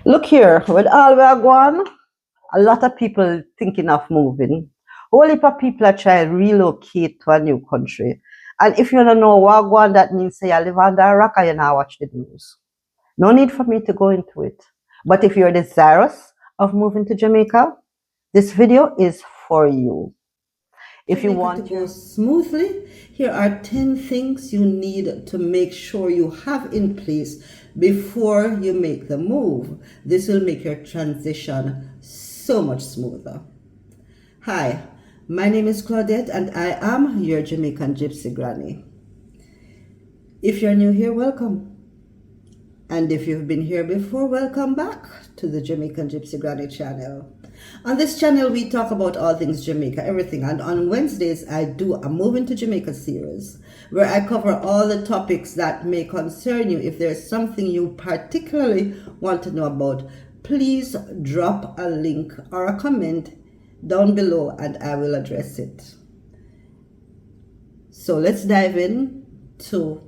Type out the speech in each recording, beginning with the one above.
Look here, with all we are going, a lot of people thinking of moving. Whole heap of people are trying to relocate to a new country. And if you don't know what going, that means say you live under a rock and you now watch the news. No need for me to go into it. But if you're desirous of moving to Jamaica, this video is for you. If you Jamaica want to go smoothly, here are 10 things you need to make sure you have in place before you make the move. This will make your transition so much smoother. Hi, my name is Claudette and I am your Jamaican Gypsy Granny. If you're new here, welcome. And if you've been here before, welcome back to the Jamaican Gypsy Granny channel. On this channel, we talk about all things Jamaica, everything. And on Wednesdays, I do a Moving to Jamaica series where I cover all the topics that may concern you. If there's something you particularly want to know about, please drop a link or a comment down below and I will address it. So let's dive in to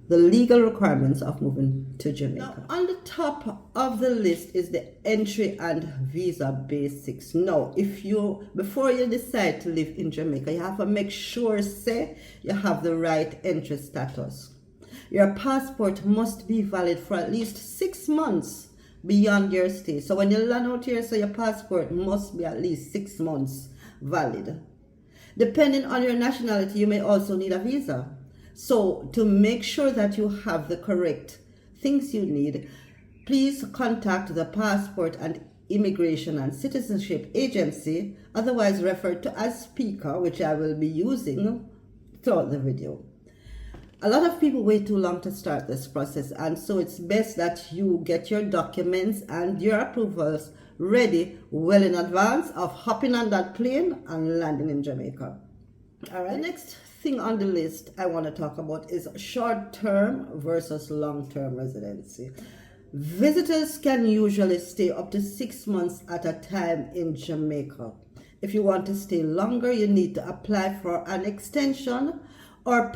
the legal requirements of moving to Jamaica. Now, on the top of the list is the entry and visa basics. Now, before you decide to live in Jamaica, you have to make sure, say, you have the right entry status. Your passport must be valid for at least 6 months beyond your stay. So when you land out here, so your passport must be at least 6 months valid. Depending on your nationality, you may also need a visa. So to make sure that you have the correct things you need, please contact the Passport and Immigration and Citizenship Agency, otherwise referred to as PICA, which I will be using throughout the video. A lot of people wait too long to start this process, and so it's best that you get your documents and your approvals ready well in advance of hopping on that plane and landing in Jamaica. All right. The next thing on the list I want to talk about is short-term versus long-term residency. Visitors can usually stay up to 6 months at a time in Jamaica. If you want to stay longer, you need to apply for an extension or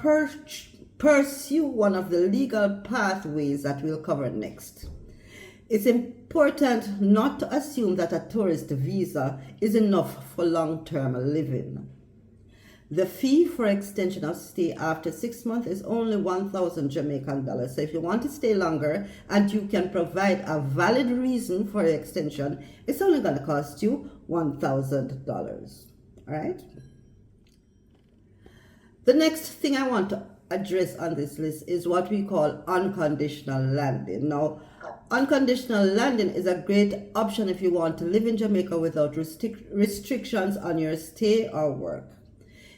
pursue one of the legal pathways that we'll cover next. It's important not to assume that a tourist visa is enough for long-term living. The fee for extension of stay after 6 months is only 1,000 Jamaican dollars. So if you want to stay longer and you can provide a valid reason for the extension, it's only going to cost you $1,000. All right. The next thing I want to address on this list is what we call unconditional landing. Now, unconditional landing is a great option if you want to live in Jamaica without restrictions on your stay or work.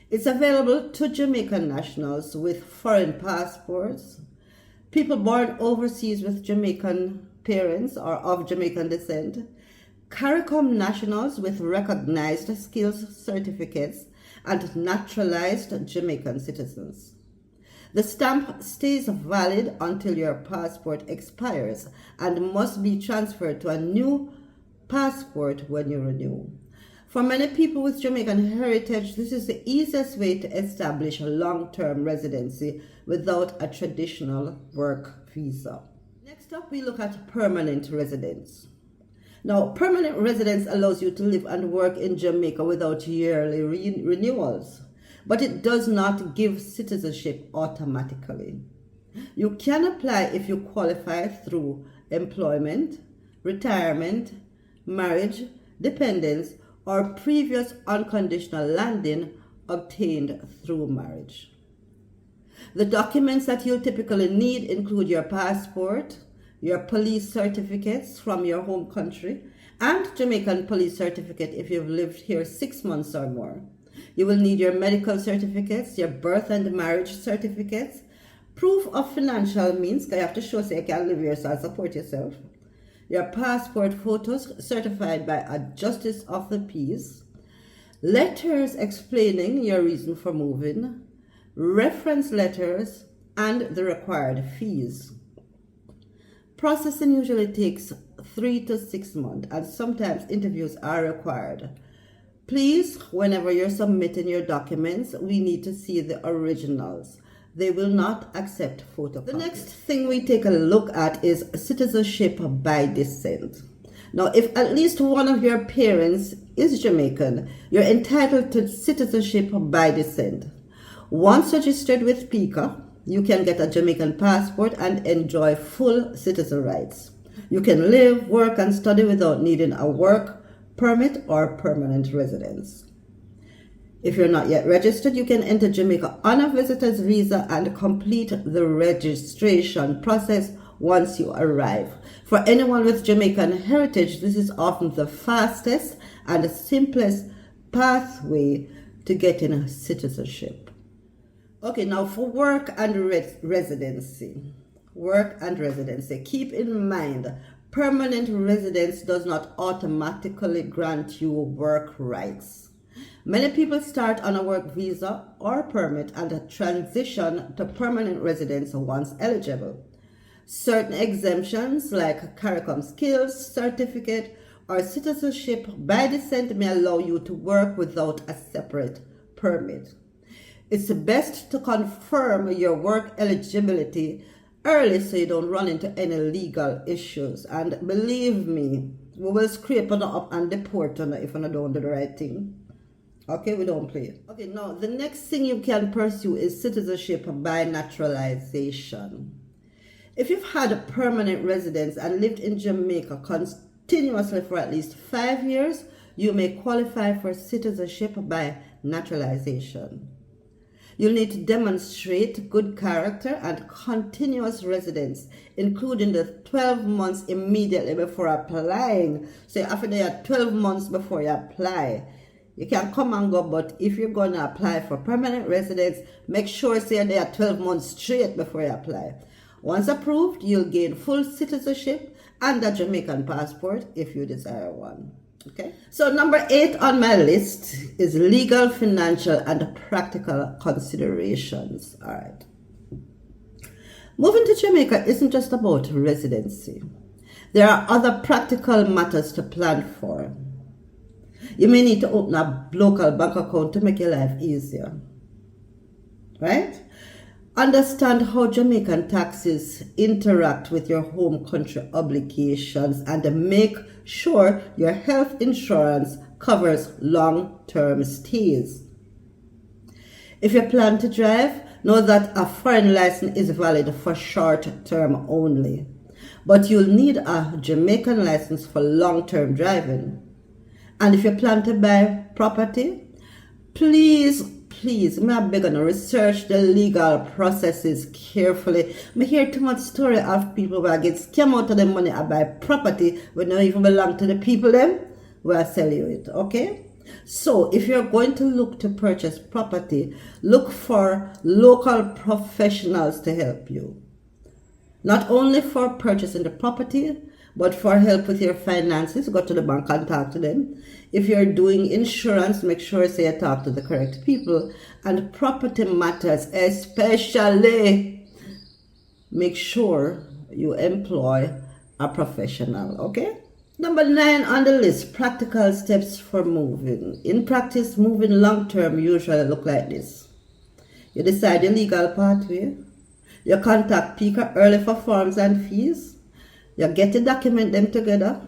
It's available to Jamaican nationals with foreign passports, people born overseas with Jamaican parents or of Jamaican descent, CARICOM nationals with recognized skills certificates, and naturalized Jamaican citizens. The stamp stays valid until your passport expires and must be transferred to a new passport when you renew. For many people with Jamaican heritage, this is the easiest way to establish a long-term residency without a traditional work visa. Next up, we look at permanent residence. Now, permanent residence allows you to live and work in Jamaica without yearly renewals, but it does not give citizenship automatically. You can apply if you qualify through employment, retirement, marriage, dependence, or previous unconditional landing obtained through marriage. The documents that you'll typically need include your passport, your police certificates from your home country, and Jamaican police certificate if you've lived here 6 months or more. You will need your medical certificates, your birth and marriage certificates, proof of financial means, because you have to show so you can live here and support yourself, your passport photos certified by a Justice of the Peace, letters explaining your reason for moving, reference letters, and the required fees. Processing usually takes 3 to 6 months, and sometimes interviews are required. Please, whenever you're submitting your documents, we need to see the originals. They will not accept photocopies. The next thing we take a look at is citizenship by descent. Now, if at least one of your parents is Jamaican, you're entitled to citizenship by descent. Once registered with PICA, you can get a Jamaican passport and enjoy full citizen rights. You can live, work, and study without needing a work permit or permanent residence. If you're not yet registered, you can enter Jamaica on a visitor's visa and complete the registration process once you arrive. For anyone with Jamaican heritage, this is often the fastest and simplest pathway to getting citizenship. Okay, now for work and residency. Work and residency. Keep in mind, permanent residence does not automatically grant you work rights. Many people start on a work visa or permit and transition to permanent residence once eligible. Certain exemptions like CARICOM skills certificate or citizenship by descent may allow you to work without a separate permit. It's best to confirm your work eligibility early so you don't run into any legal issues. And believe me, we will scrape on up and deport on if you don't do the right thing. Okay, we don't play it. Okay, now the next thing you can pursue is citizenship by naturalization. If you've had a permanent residence and lived in Jamaica continuously for at least 5 years, you may qualify for citizenship by naturalization. You'll need to demonstrate good character and continuous residence, including the 12 months immediately before applying. So after they are 12 months before you apply, you can come and go, but if you're going to apply for permanent residence, make sure say they are 12 months straight before you apply. Once approved, you'll gain full citizenship and a Jamaican passport if you desire one. Okay. So number 8 on my list is legal, financial, and practical considerations. All right. Moving to Jamaica isn't just about residency. There are other practical matters to plan for. You may need to open a local bank account to make your life easier. Right? Understand how Jamaican taxes interact with your home country obligations and make sure your health insurance covers long-term stays. If you plan to drive, know that a foreign license is valid for short term only, but you'll need a Jamaican license for long-term driving. And if you plan to buy property, please, may I beg you, research the legal processes carefully. I hear too much story of people where get scam out of the money and buy property when don't even belong to the people them where sell you it, okay? So if you're going to look to purchase property, look for local professionals to help you. Not only for purchasing the property, but for help with your finances, go to the bank and talk to them. If you're doing insurance, make sure you talk to the correct people. And property matters, especially, make sure you employ a professional, okay? Number 9 on the list, practical steps for moving. In practice, moving long-term usually look like this. You decide your legal pathway. You contact PICA early for forms and fees. You get to document them together.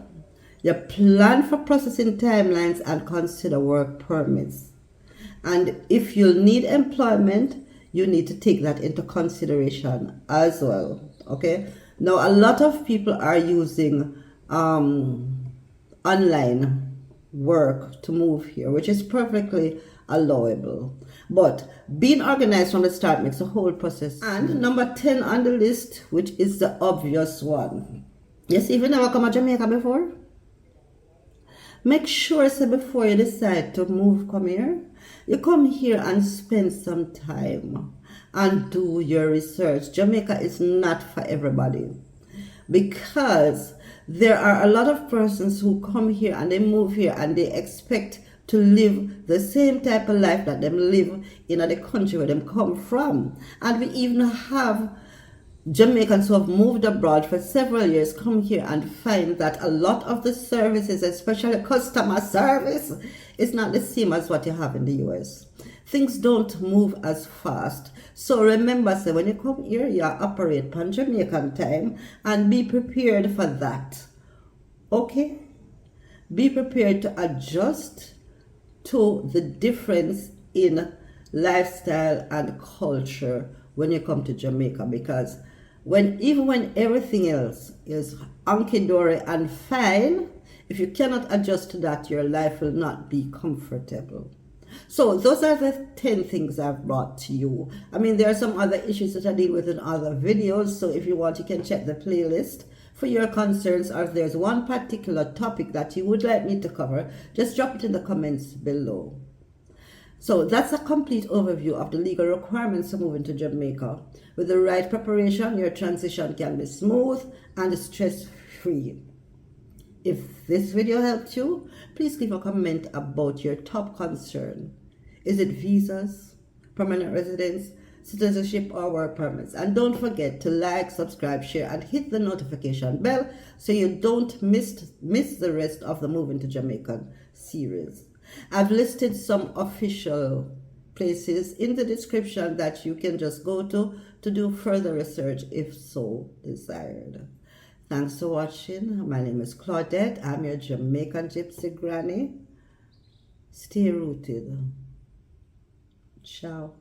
You plan for processing timelines and consider work permits. And if you need employment, you need to take that into consideration as well. Okay? Now, a lot of people are using online work to move here, which is perfectly allowable. But being organized from the start makes the whole process. And number 10 on the list, which is the obvious one. Yes, if you never come to Jamaica before, make sure so before you decide to move, come here, you come here and spend some time and do your research. Jamaica is not for everybody, because there are a lot of persons who come here and they move here and they expect to live the same type of life that them live in the country where them come from. And we even have Jamaicans who have moved abroad for several years come here and find that a lot of the services, especially customer service, is not the same as what you have in the US. things don't move as fast. So remember, say when you come here, you operate on Jamaican time and be prepared for that. Okay? Be prepared to adjust to the difference in lifestyle and culture when you come to Jamaica, because even when everything else is hunky-dory and fine, if you cannot adjust to that, your life will not be comfortable. So those are the 10 things I've brought to you. I mean, there are some other issues that I deal with in other videos, so if you want, you can check the playlist for your concerns, or if there's one particular topic that you would like me to cover, just drop it in the comments below. So that's a complete overview of the legal requirements for moving to Jamaica. With the right preparation, your transition can be smooth and stress-free. If this video helped you, please leave a comment about your top concern. Is it visas, permanent residence, citizenship, or work permits? And don't forget to like, subscribe, share, and hit the notification bell so you don't miss the rest of the Moving to Jamaica series. I've listed some official places in the description that you can just go to do further research if so desired. Thanks for watching. My name is Claudette. I'm your Jamaican Gypsy Granny. Stay rooted. Ciao.